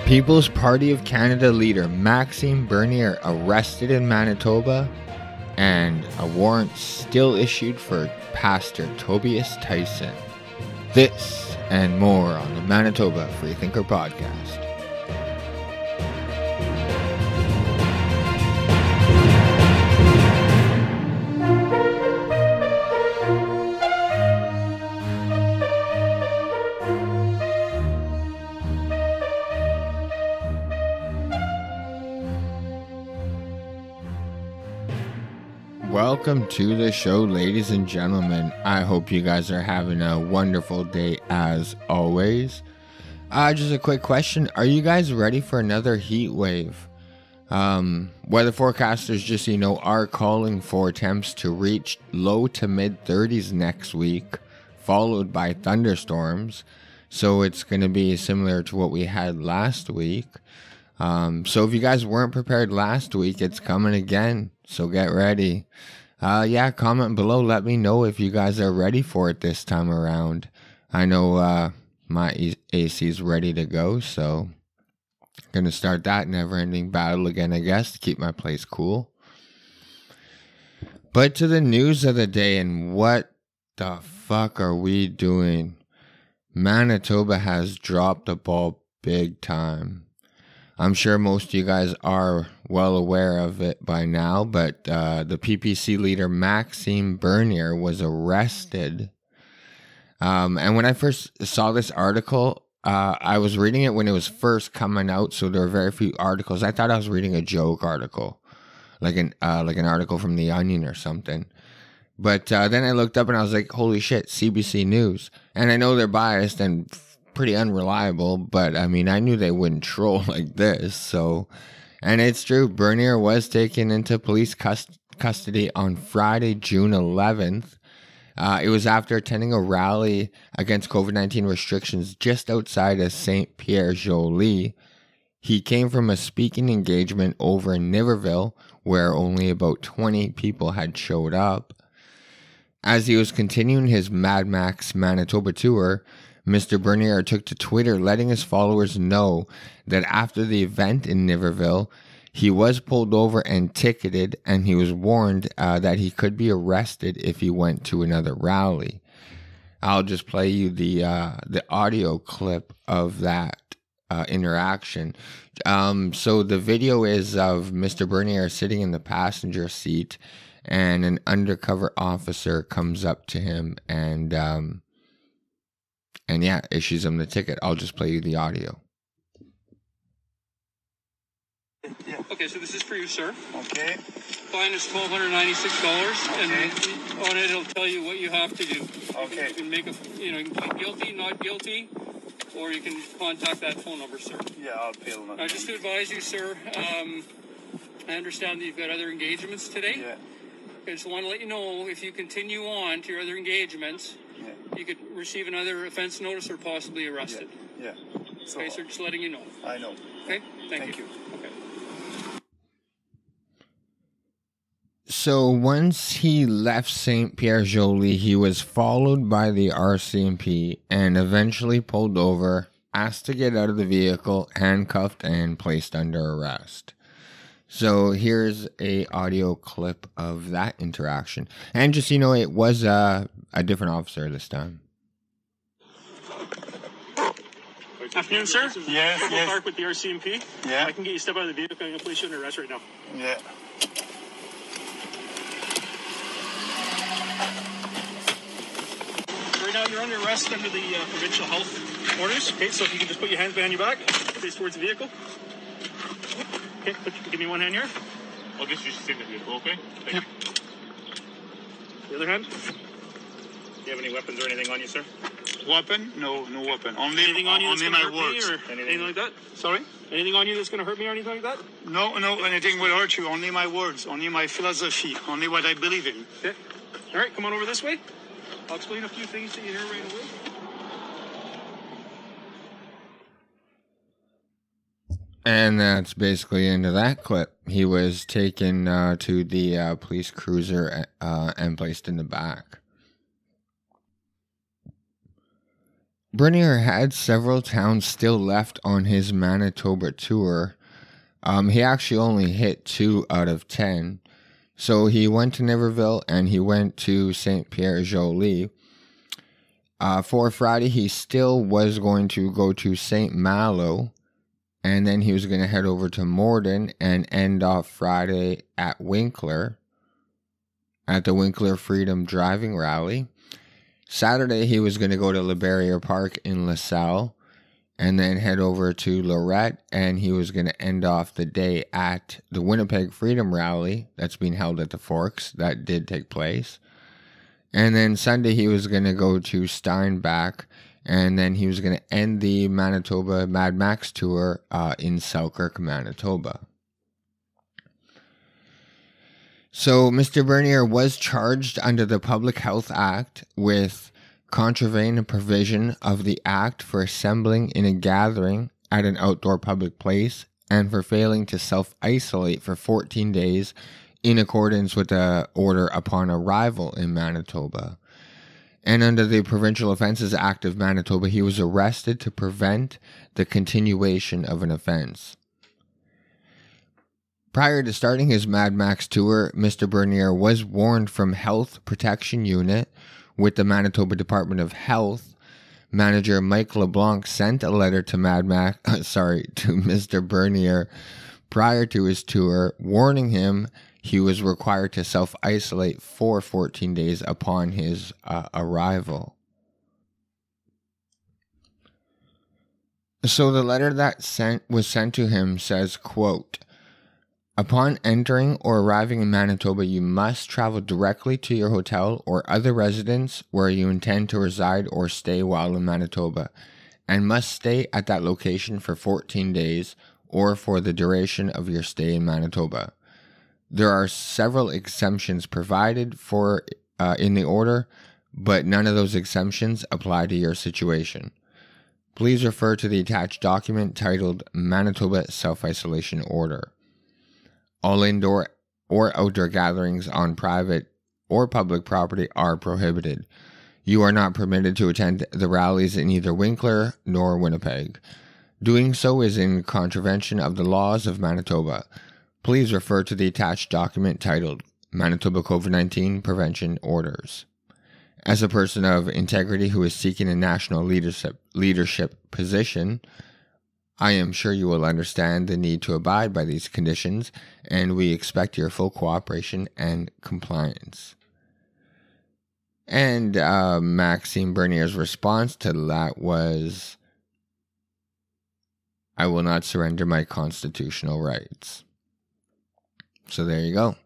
People's Party of Canada leader Maxime Bernier arrested in Manitoba, and a warrant still issued for Pastor Tobias Tissen. This and more on the Manitoba Freethinker Podcast. Welcome to the show, ladies and gentlemen. I hope you guys are having a wonderful day as always. Just a quick question. Are you guys ready for another heat wave? Weather forecasters, just so you know, are calling for temps to reach low to mid 30s next week, followed by thunderstorms. So it's going to be similar to what we had last week. So if you guys weren't prepared last week, it's coming again. So get ready. Comment below. Let me know if you guys are ready for it this time around. I know my AC is ready to go, so gonna start that never-ending battle again, I guess, to keep my place cool. But to the news of the day, and what the fuck are we doing? Manitoba has dropped the ball big time. I'm sure most of you guys are well aware of it by now, but the PPC leader Maxime Bernier was arrested. And when I first saw this article, I was reading it when it was first coming out, so there were very few articles. I thought I was reading a joke article, like an article from The Onion or something. But then I looked up and I was like, holy shit, CBC News. And I know they're biased and pretty unreliable, but I mean, I knew they wouldn't troll like this. So, and it's true, Bernier was taken into police custody on Friday, June 11th. It was after attending a rally against COVID-19 restrictions just outside of St. Pierre Joly. He came from a speaking engagement over in Niverville, where only about 20 people had showed up. As he was continuing his Mad Max Manitoba tour, Mr. Bernier took to Twitter letting his followers know that after the event in Niverville, he was pulled over and ticketed, and he was warned that he could be arrested if he went to another rally. I'll just play you the audio clip of that interaction. So the video is of Mr. Bernier sitting in the passenger seat, and an undercover officer comes up to him and issues him the ticket. I'll just play you the audio. Yeah. Okay, so this is for you, sir. Okay. Fine is $1,296, Okay. And on it, it'll tell you what you have to do. Okay. You can make you can plead guilty, not guilty, or you can contact that phone number, sir. Yeah, I'll appeal that. Just to advise you, sir, I understand that you've got other engagements today. Yeah. I just want to let you know, if you continue on to your other engagements, you could receive another offense notice or possibly arrested. Yeah. So, Okay, sir, just letting you know. I know. Okay? Thank you. Okay. So once he left St. Pierre Joly, he was followed by the RCMP and eventually pulled over, asked to get out of the vehicle, handcuffed, and placed under arrest. So here's a audio clip of that interaction. And just so you know, it was a different officer this time. Afternoon, sir. Yes, yes. Park with the RCMP. Yeah. I can get you step out of the vehicle. I'm going to place you under arrest right now. Yeah. Right now, you're under arrest under the provincial health orders. Okay, so if you can just put your hands behind your back, face towards the vehicle. Okay, give me one hand here. I'll get you to sit in the vehicle, okay? Thank you. The other hand. Do you have any weapons or anything on you, sir? Weapon? No weapon. Only Anything on you that's only going to my hurt words. me or anything like that? Sorry? Anything on you that's going to hurt me or anything like that? No, anything will hurt you. Only my words. Only my philosophy. Only what I believe in. Okay. All right, come on over this way. I'll explain a few things to you here right away. And that's basically the end of that clip. He was taken to the police cruiser and placed in the back. Bernier had several towns still left on his Manitoba tour. He actually only hit 2 out of 10. So he went to Niverville and he went to St. Pierre-Joli. For Friday, he still was going to go to St. Malo, and then he was going to head over to Morden and end off Friday at Winkler, at the Winkler Freedom Driving Rally. Saturday, he was going to go to Le Barrier Park in LaSalle and then head over to Lorette, and he was going to end off the day at the Winnipeg Freedom Rally that's being held at the Forks. That did take place. And then Sunday, he was going to go to Steinbach, and then he was going to end the Manitoba Mad Max tour in Selkirk, Manitoba. So Mr. Bernier was charged under the Public Health Act with contravening a provision of the Act for assembling in a gathering at an outdoor public place and for failing to self-isolate for 14 days in accordance with the order upon arrival in Manitoba. And under the Provincial Offences Act of Manitoba, he was arrested to prevent the continuation of an offence. Prior to starting his Mad Max tour, Mr. Bernier was warned from Health Protection Unit with the Manitoba Department of Health. Manager Mike LeBlanc sent a letter to Mr. Bernier prior to his tour, warning him he was required to self-isolate for 14 days upon his arrival. So the letter that was sent to him says, quote, "Upon entering or arriving in Manitoba, you must travel directly to your hotel or other residence where you intend to reside or stay while in Manitoba, and must stay at that location for 14 days or for the duration of your stay in Manitoba. There are several exemptions provided for in the order, but none of those exemptions apply to your situation. Please refer to the attached document titled Manitoba Self-Isolation Order. All indoor or outdoor gatherings on private or public property are prohibited. You are not permitted to attend the rallies in either Winkler nor Winnipeg. Doing so is in contravention of the laws of Manitoba. Please refer to the attached document titled Manitoba COVID-19 Prevention Orders. As a person of integrity who is seeking a national leadership position, I am sure you will understand the need to abide by these conditions, and we expect your full cooperation and compliance." And Maxime Bernier's response to that was, "I will not surrender my constitutional rights." So there you go.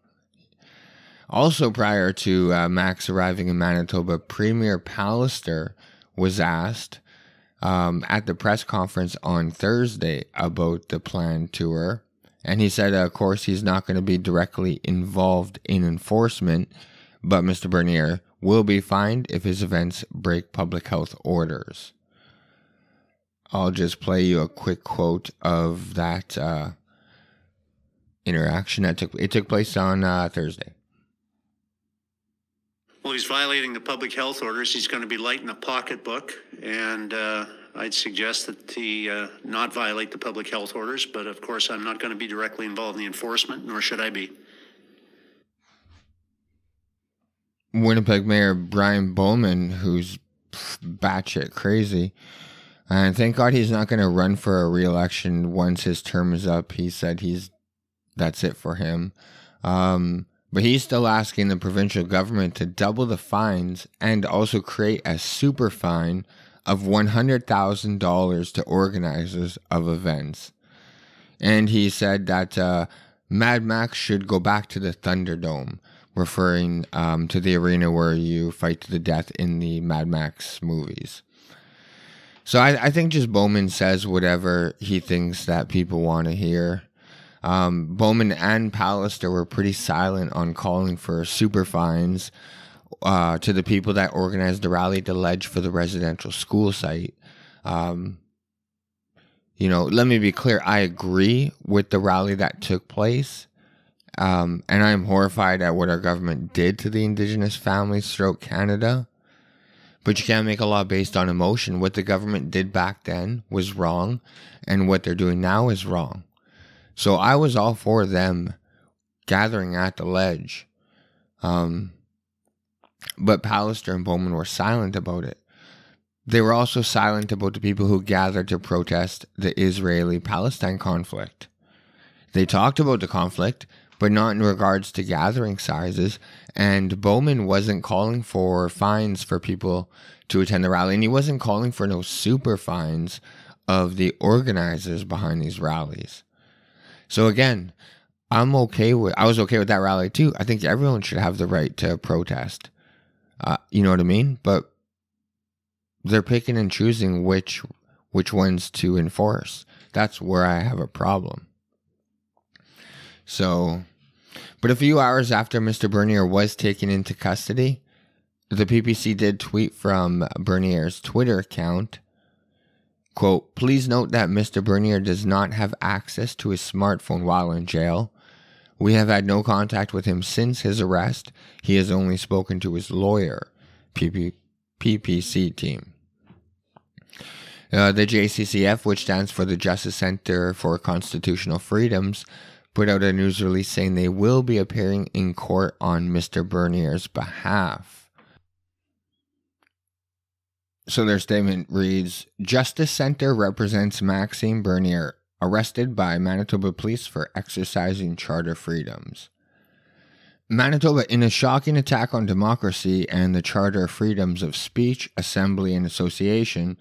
Also, prior to Max arriving in Manitoba, Premier Pallister was asked at the press conference on Thursday about the planned tour. And he said, of course, he's not going to be directly involved in enforcement, but Mr. Bernier will be fined if his events break public health orders. I'll just play you a quick quote of that interaction that took place on Thursday. Well, he's violating the public health orders. He's going to be light in the pocketbook, and I'd suggest that he not violate the public health orders, but of course I'm not going to be directly involved in the enforcement, nor should I be. Winnipeg Mayor Brian Bowman, who's batshit crazy, and thank God he's not going to run for a re-election once his term is up. He said that's it for him. But he's still asking the provincial government to double the fines and also create a super fine of $100,000 to organizers of events. And he said that Mad Max should go back to the Thunderdome, referring to the arena where you fight to the death in the Mad Max movies. So I think just Bowman says whatever he thinks that people want to hear. Bowman and Pallister were pretty silent on calling for super fines to the people that organized the rally to ledge for the residential school site. Let me be clear. I agree with the rally that took place. And I am horrified at what our government did to the Indigenous families throughout Canada. But you can't make a law based on emotion. What the government did back then was wrong, and what they're doing now is wrong. So I was all for them gathering at the ledge. But Pallister and Bowman were silent about it. They were also silent about the people who gathered to protest the Israeli-Palestine conflict. They talked about the conflict, but not in regards to gathering sizes, and Bowman wasn't calling for fines for people to attend the rally, and he wasn't calling for no super fines of the organizers behind these rallies. So again, I was okay with that rally too. I think everyone should have the right to protest. You know what I mean? But they're picking and choosing which ones to enforce. That's where I have a problem. So, but a few hours after Mr. Bernier was taken into custody, the PPC did tweet from Bernier's Twitter account, quote, "Please note that Mr. Bernier does not have access to his smartphone while in jail. We have had no contact with him since his arrest. He has only spoken to his lawyer, PPC team." The JCCF, which stands for the Justice Center for Constitutional Freedoms, put out a news release saying they will be appearing in court on Mr. Bernier's behalf. So their statement reads, "Justice Center represents Maxime Bernier, arrested by Manitoba police for exercising charter freedoms." Manitoba, in a shocking attack on democracy and the charter freedoms of speech, assembly, and association,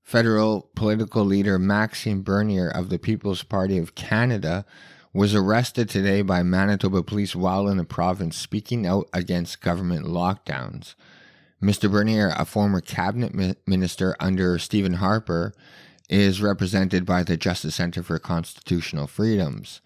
federal political leader Maxime Bernier of the People's Party of Canada was arrested today by Manitoba police while in the province speaking out against government lockdowns. Mr. Bernier, a former cabinet minister under Stephen Harper, is represented by the Justice Center for Constitutional Freedoms.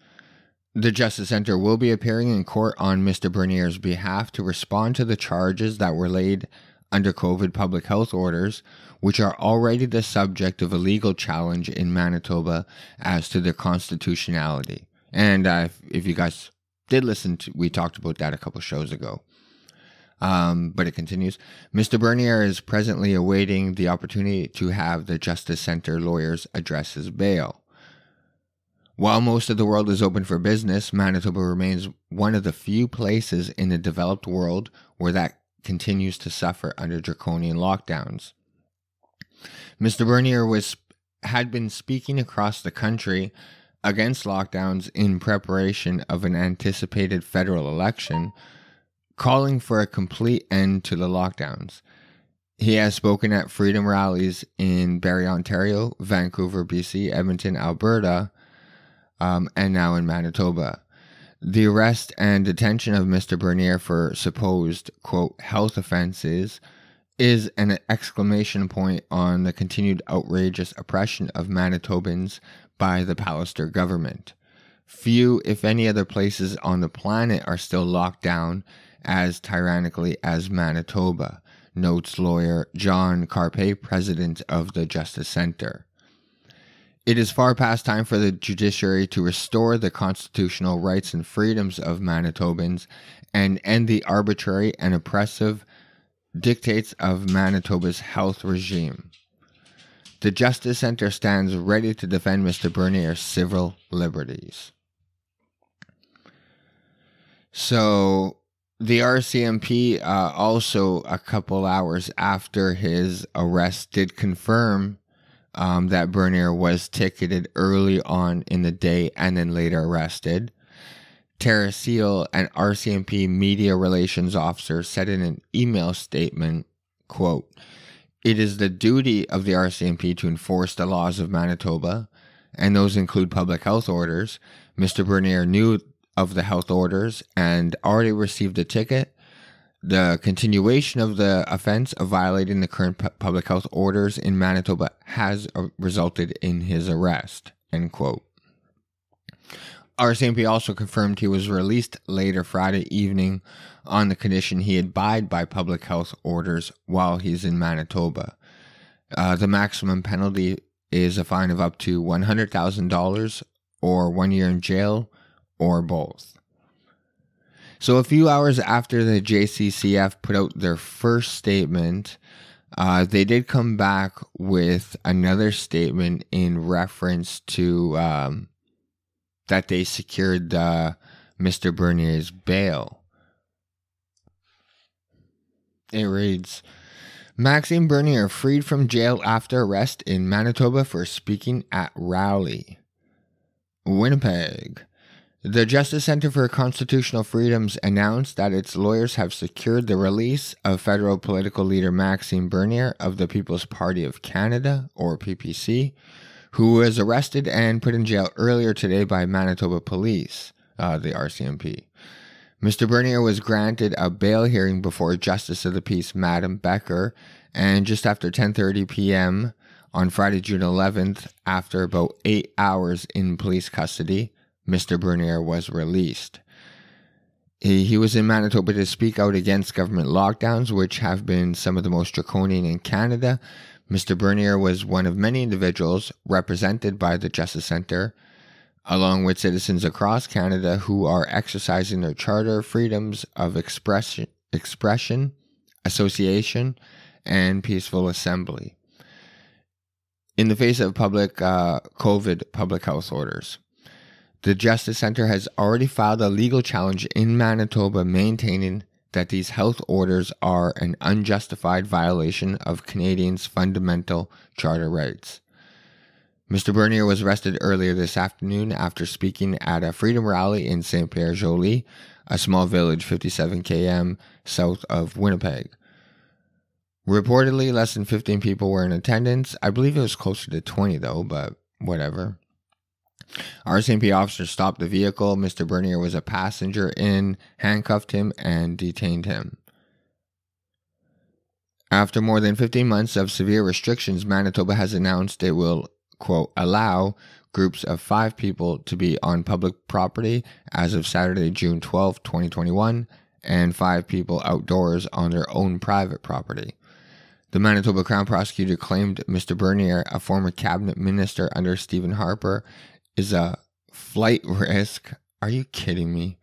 The Justice Center will be appearing in court on Mr. Bernier's behalf to respond to the charges that were laid under COVID public health orders, which are already the subject of a legal challenge in Manitoba as to their constitutionality. And if you guys did listen to, we talked about that a couple shows ago. But it continues. Mr. Bernier is presently awaiting the opportunity to have the Justice Center lawyers address his bail. While most of the world is open for business, Manitoba remains one of the few places in the developed world where that continues to suffer under draconian lockdowns. Mr. Bernier had been speaking across the country against lockdowns in preparation of an anticipated federal election, calling for a complete end to the lockdowns. He has spoken at freedom rallies in Barrie, Ontario, Vancouver, BC, Edmonton, Alberta, and now in Manitoba. The arrest and detention of Mr. Bernier for supposed, quote, health offenses is an exclamation point on the continued outrageous oppression of Manitobans by the Pallister government. Few, if any, other places on the planet are still locked down as tyrannically as Manitoba, notes lawyer John Carpe, president of the Justice Center. It is far past time for the judiciary to restore the constitutional rights and freedoms of Manitobans and end the arbitrary and oppressive dictates of Manitoba's health regime. The Justice Center stands ready to defend Mr. Bernier's civil liberties. So the RCMP also a couple hours after his arrest did confirm that Bernier was ticketed early on in the day and then later arrested. Tara Seal, an RCMP media relations officer, said in an email statement, quote, "It is the duty of the RCMP to enforce the laws of Manitoba, and those include public health orders. Mr. Bernier knew of the health orders and already received a ticket. The continuation of the offense of violating the current public health orders in Manitoba has resulted in his arrest," end quote. RCMP also confirmed he was released later Friday evening on the condition he abide by public health orders while he's in Manitoba. The maximum penalty is a fine of up to $100,000 or 1 year in jail or both. So a few hours after the JCCF put out their first statement, They did come back with another statement in reference to that they secured Mr. Bernier's bail. It reads, Maxime Bernier freed from jail after arrest in Manitoba for speaking at rally. Winnipeg. The Justice Centre for Constitutional Freedoms announced that its lawyers have secured the release of federal political leader Maxime Bernier of the People's Party of Canada, or PPC, who was arrested and put in jail earlier today by Manitoba Police, the RCMP. Mr. Bernier was granted a bail hearing before Justice of the Peace Madam Becker, and just after 10:30 p.m. on Friday, June 11th, after about 8 hours in police custody, Mr. Bernier was released. He was in Manitoba to speak out against government lockdowns, which have been some of the most draconian in Canada. Mr. Bernier was one of many individuals represented by the Justice Centre, along with citizens across Canada who are exercising their charter freedoms of expression, association, and peaceful assembly in the face of COVID public health orders. The Justice Centre has already filed a legal challenge in Manitoba maintaining that these health orders are an unjustified violation of Canadians' fundamental charter rights. Mr. Bernier was arrested earlier this afternoon after speaking at a freedom rally in St. Pierre-Jolie, a small village 57 km south of Winnipeg. Reportedly, less than 15 people were in attendance. I believe it was closer to 20 though, but whatever. RCMP officers stopped the vehicle Mr. Bernier was a passenger in, handcuffed him, and detained him. After more than 15 months of severe restrictions, Manitoba has announced it will, quote, allow groups of 5 people to be on public property as of Saturday, June 12, 2021, and 5 people outdoors on their own private property. The Manitoba Crown Prosecutor claimed Mr. Bernier, a former cabinet minister under Stephen Harper, is a flight risk, are you kidding me,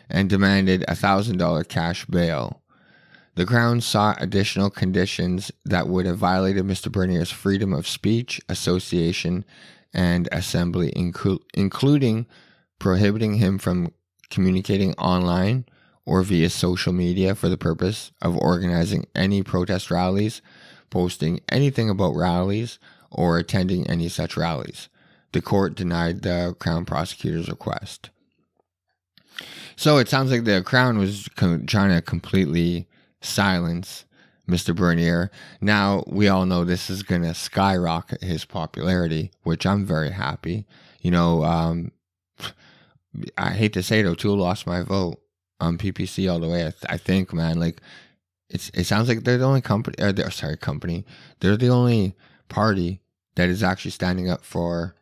and demanded $1,000 cash bail. The Crown sought additional conditions that would have violated Mr. Bernier's freedom of speech, association, and assembly, including prohibiting him from communicating online or via social media for the purpose of organizing any protest rallies, posting anything about rallies, or attending any such rallies. The court denied the Crown prosecutor's request. So it sounds like the Crown was trying to completely silence Mr. Bernier. Now, we all know this is going to skyrocket his popularity, which I'm very happy. You know, I hate to say it, O'Toole lost my vote on PPC all the way. I think, man, like, it sounds like they're the only company. They're the only party that is actually standing up for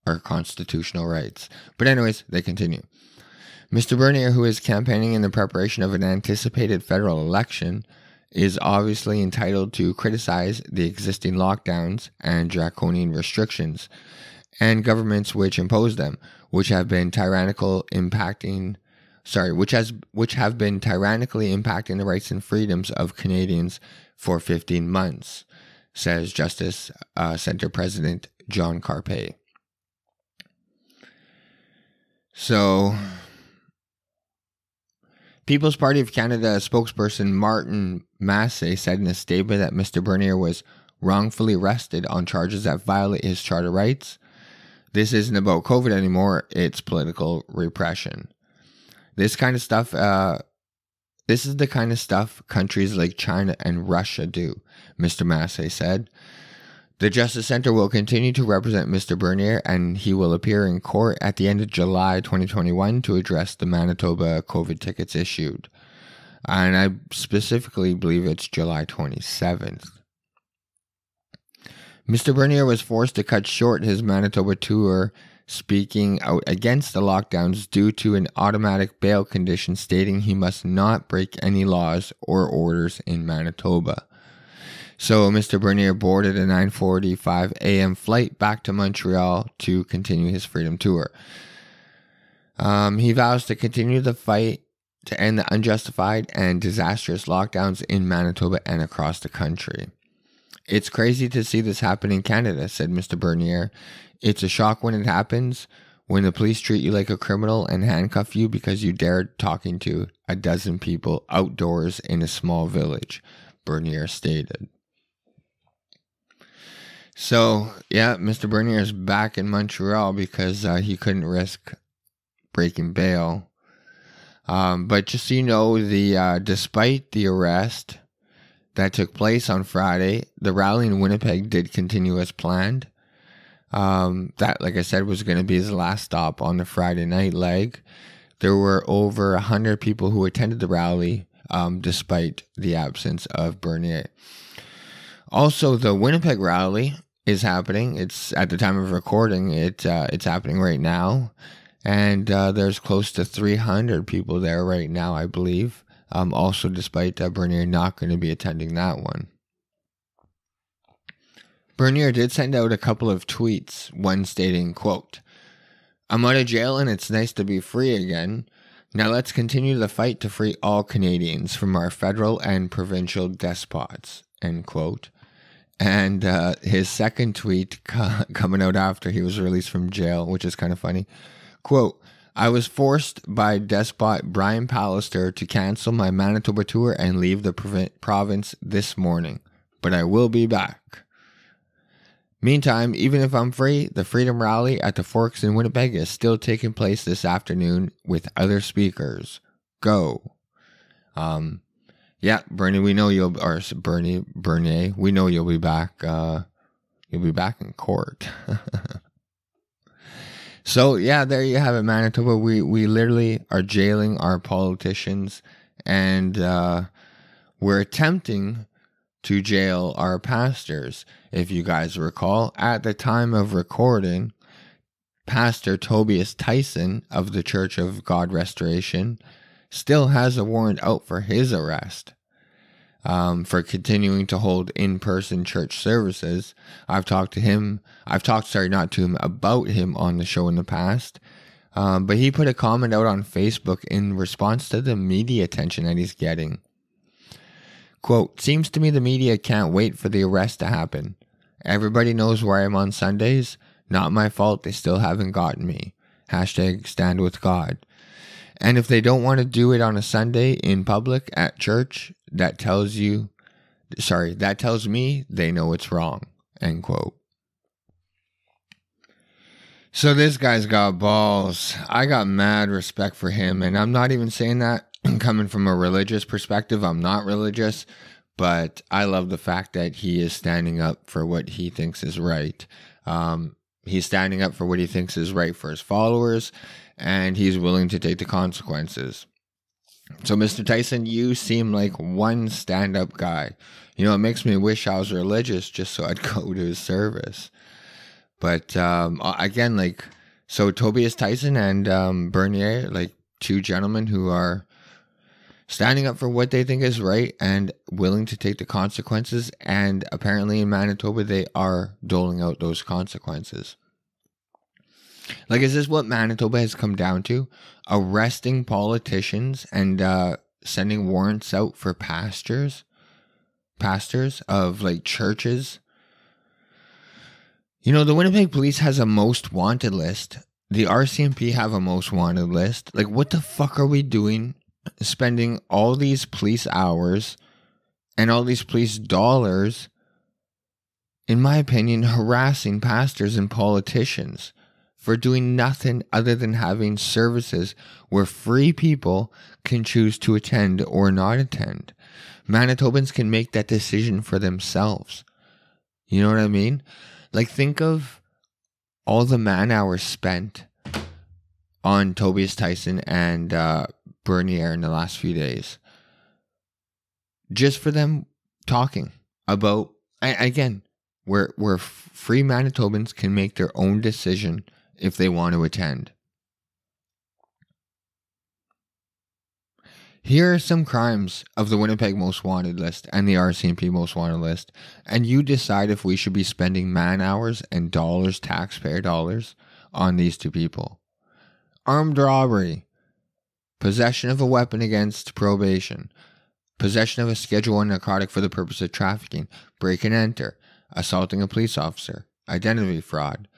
our constitutional rights. But anyways, they continue. Mr. Bernier, who is campaigning in the preparation of an anticipated federal election, is obviously entitled to criticize the existing lockdowns and draconian restrictions, and governments which impose them, which have been tyrannically impacting the rights and freedoms of Canadians for 15 months, says Justice Centre President John Carpe. So, People's Party of Canada spokesperson Martin Massey said in a statement that Mr. Bernier was wrongfully arrested on charges that violate his charter rights. This isn't about COVID anymore, it's political repression. This kind of stuff, this is the kind of stuff countries like China and Russia do, Mr. Massey said. The Justice Centre will continue to represent Mr. Bernier, and he will appear in court at the end of July 2021 to address the Manitoba COVID tickets issued. And I specifically believe it's July 27th. Mr. Bernier was forced to cut short his Manitoba tour, speaking out against the lockdowns due to an automatic bail condition stating he must not break any laws or orders in Manitoba. So Mr. Bernier boarded a 9:45 a.m. flight back to Montreal to continue his freedom tour. He vows to continue the fight to end the unjustified and disastrous lockdowns in Manitoba and across the country. It's crazy to see this happen in Canada, said Mr. Bernier. It's a shock when it happens, when the police treat you like a criminal and handcuff you because you dared talking to a dozen people outdoors in a small village, Bernier stated. So, yeah, Mr. Bernier is back in Montreal because he couldn't risk breaking bail. But just so you know, despite the arrest that took place on Friday, the rally in Winnipeg did continue as planned. That, like I said, was going to be his last stop on the Friday night leg. There were over 100 people who attended the rally, despite the absence of Bernier. Also, the Winnipeg rally is happening. It's at the time of recording. It's happening right now, and there's close to 300 people there right now, I believe. Also, despite Bernier not going to be attending that one. Bernier did send out a couple of tweets, one stating, quote, "I'm out of jail and it's nice to be free again. Now let's continue the fight to free all Canadians from our federal and provincial despots," end quote. And his second tweet coming out after he was released from jail, which is kind of funny, quote, "I was forced by despot Brian Pallister to cancel my Manitoba tour and leave the province this morning, but I will be back. Meantime, even if I'm free, the Freedom Rally at the Forks in Winnipeg is still taking place this afternoon with other speakers. Go." Yeah, Bernie, we know Bernier, we know you'll be back. You'll be back in court. So, yeah, there you have it, Manitoba. We literally are jailing our politicians, and we're attempting to jail our pastors. If you guys recall, at the time of recording, Pastor Tobias Tissen of the Church of God Restoration still has a warrant out for his arrest for continuing to hold in-person church services. I've talked not to him, about him on the show in the past. But he put a comment out on Facebook in response to the media attention that he's getting. Quote, "Seems to me the media can't wait for the arrest to happen. Everybody knows where I am on Sundays. Not my fault they still haven't gotten me. Hashtag stand with God. And if they don't want to do it on a Sunday in public at church, that tells me they know it's wrong," end quote. So this guy's got balls. I got mad respect for him, and I'm not even saying that coming from a religious perspective. I'm not religious, but I love the fact that he is standing up for what he thinks is right. He's standing up for what he thinks is right for his followers, and he's willing to take the consequences. So, Mr. Tissen, you seem like one stand-up guy. You know, it makes me wish I was religious just so I'd go to his service. But, again, so Tobias Tissen and Bernier, two gentlemen who are standing up for what they think is right and willing to take the consequences. And apparently in Manitoba, they are doling out those consequences. Is this what Manitoba has come down to? Arresting politicians and sending warrants out for pastors of churches. You know, the Winnipeg Police has a most wanted list. The RCMP have a most wanted list. What the fuck are we doing spending all these police hours and all these police dollars, in my opinion, harassing pastors and politicians for doing nothing other than having services where free people can choose to attend or not attend? Manitobans can make that decision for themselves. You know what I mean? Think of all the man hours spent on Tobias Tissen and Bernier in the last few days, just for them talking about, again, where free Manitobans can make their own decision if they want to attend. Here are some crimes of the Winnipeg Most Wanted list and the RCMP Most Wanted list, and you decide if we should be spending man hours and dollars, taxpayer dollars, on these two people. Armed robbery, possession of a weapon against probation, possession of a Schedule 1 narcotic for the purpose of trafficking, break and enter, assaulting a police officer, identity fraud,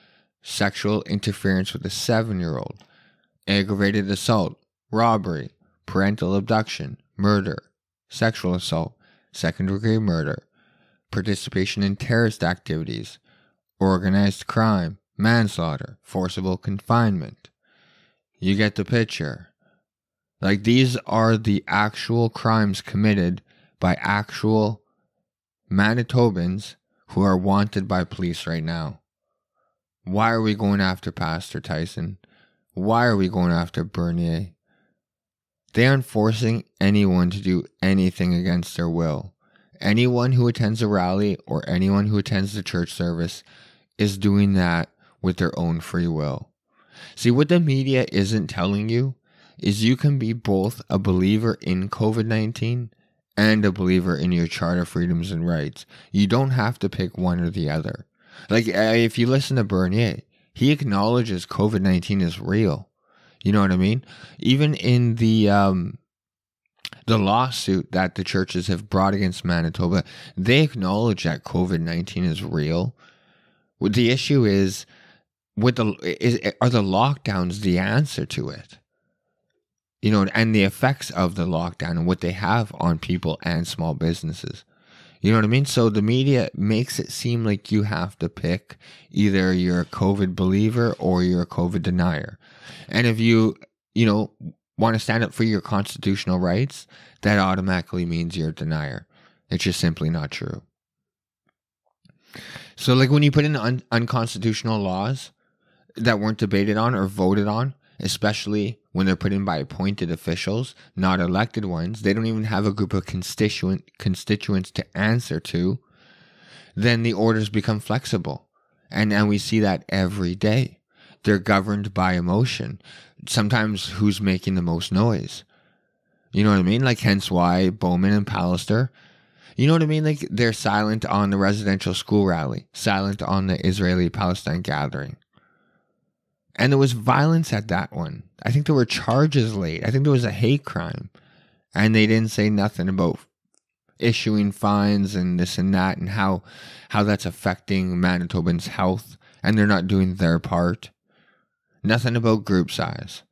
sexual interference with a 7-year-old, aggravated assault, robbery, parental abduction, murder, sexual assault, second-degree murder, participation in terrorist activities, organized crime, manslaughter, forcible confinement. You get the picture. Like, these are the actual crimes committed by actual Manitobans who are wanted by police right now. Why are we going after Pastor Tissen? Why are we going after Bernier? They aren't forcing anyone to do anything against their will. Anyone who attends a rally or anyone who attends the church service is doing that with their own free will. See, what the media isn't telling you is you can be both a believer in COVID-19 and a believer in your charter freedoms and rights. You don't have to pick one or the other. Like, if you listen to Bernier, he acknowledges COVID-19 is real. You know what I mean? Even in the lawsuit that the churches have brought against Manitoba, they acknowledge that COVID-19 is real. What the issue is, are the lockdowns the answer to it? You know, and the effects of the lockdown and what they have on people and small businesses. You know what I mean? So the media makes it seem like you have to pick either you're a COVID believer or you're a COVID denier. And if you want to stand up for your constitutional rights, that automatically means you're a denier. It's just simply not true. So, like, when you put in unconstitutional laws that weren't debated on or voted on, especially when they're put in by appointed officials, not elected ones, they don't even have a group of constituents to answer to, then the orders become flexible. And we see that every day. They're governed by emotion. Sometimes who's making the most noise. You know what I mean? Like, hence why Bowman and Pallister, you know what I mean? Like, they're silent on the residential school rally, silent on the Israeli-Palestine gathering. And there was violence at that one. I think there were charges laid. I think there was a hate crime. And they didn't say nothing about issuing fines and this and that and how that's affecting Manitobans' health. And they're not doing their part. Nothing about group size.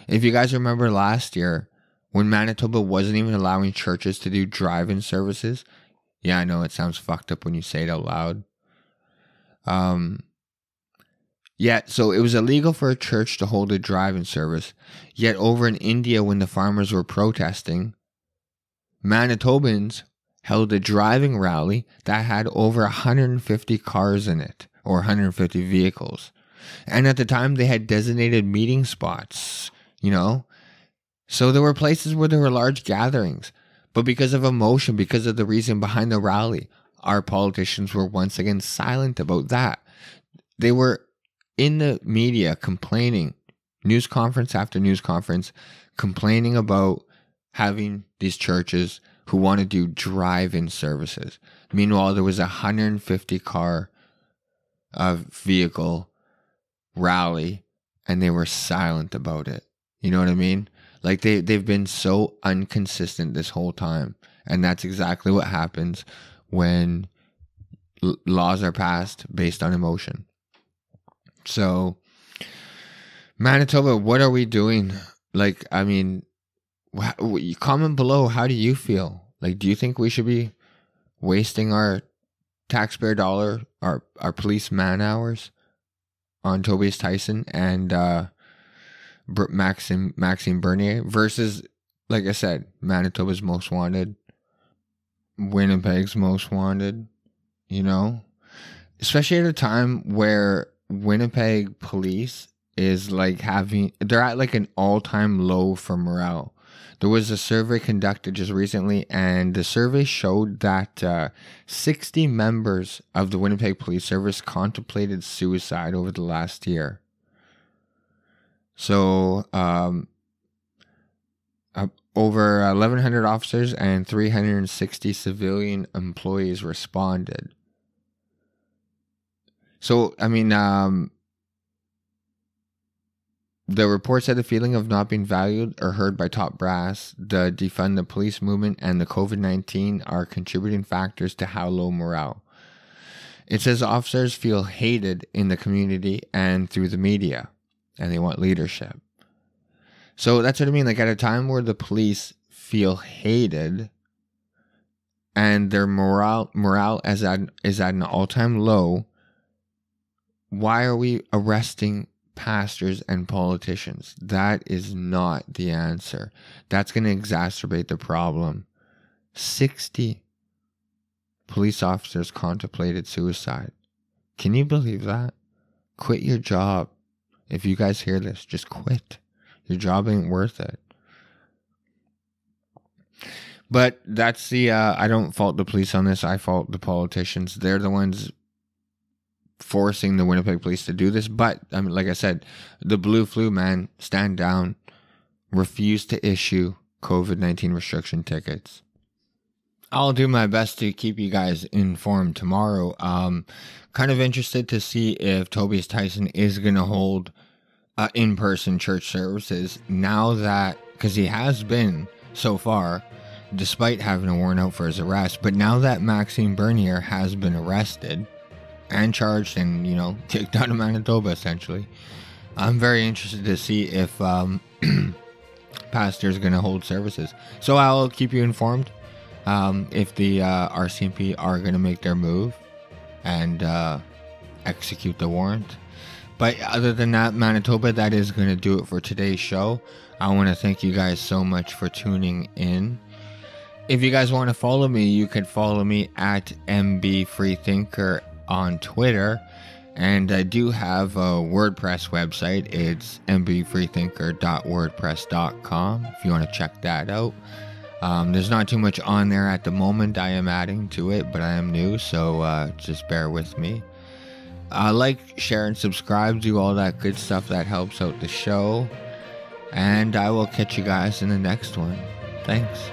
If you guys remember last year, when Manitoba wasn't even allowing churches to do drive-in services. Yeah, I know it sounds fucked up when you say it out loud. Yeah, so it was illegal for a church to hold a drive-in service. Yet over in India, when the farmers were protesting, Manitobans held a driving rally that had over 150 cars in it, or 150 vehicles. And at the time, they had designated meeting spots, you know? So there were places where there were large gatherings. But because of emotion, because of the reason behind the rally, our politicians were once again silent about that. They were in the media complaining, news conference after news conference, complaining about having these churches who want to do drive-in services. Meanwhile, there was a 150 car vehicle rally, and they were silent about it. You know what I mean? Like, they've been so inconsistent this whole time. And that's exactly what happens when laws are passed based on emotion. So, Manitoba, what are we doing? Like, I mean, comment below, how do you feel? Like, do you think we should be wasting our taxpayer dollar, our police man hours on Tobias Tissen and Maxime Bernier versus, like I said, Manitoba's most wanted, Winnipeg's most wanted, you know? Especially at a time where Winnipeg police is like they're at like an all-time low for morale. There was a survey conducted just recently, and the survey showed that 60 members of the Winnipeg Police Service contemplated suicide over the last year. So, over 1,100 officers and 360 civilian employees responded. So, I mean, The report said the feeling of not being valued or heard by top brass, the defund the police movement, and the COVID-19 are contributing factors to how low morale. It says officers feel hated in the community and through the media, and they want leadership. So that's what I mean. Like, at a time where the police feel hated and their morale is at an all-time low, why are we arresting pastors and politicians? That is not the answer. That's going to exacerbate the problem. 60 police officers contemplated suicide. Can you believe that? Quit your job. If you guys hear this, just quit. Your job ain't worth it. But that's I don't fault the police on this. I fault the politicians. They're the ones forcing the Winnipeg police to do this. But I mean, like I said, the blue flu, man, stand down, refuse to issue COVID-19 restriction tickets. I'll do my best to keep you guys informed tomorrow. Kind of interested to see if Tobias Tissen is going to hold in-person church services now that, because he has been so far, despite having a warrant out for his arrest, but now that Maxime Bernier has been arrested and charged and, kicked out of Manitoba, essentially, I'm very interested to see if Pastor's going to hold services. So I'll keep you informed if the RCMP are going to make their move and execute the warrant. But other than that, Manitoba, that is going to do it for today's show. I want to thank you guys so much for tuning in. If you guys want to follow me, you can follow me at MBFreeThinker on Twitter. And I do have a WordPress website. It's mbftfreethinker.wordpress.com if you want to check that out. There's not too much on there at the moment. I am adding to it, but I am new, so just bear with me. Like, share, and subscribe. Do all that good stuff that helps out the show. And I will catch you guys in the next one. Thanks.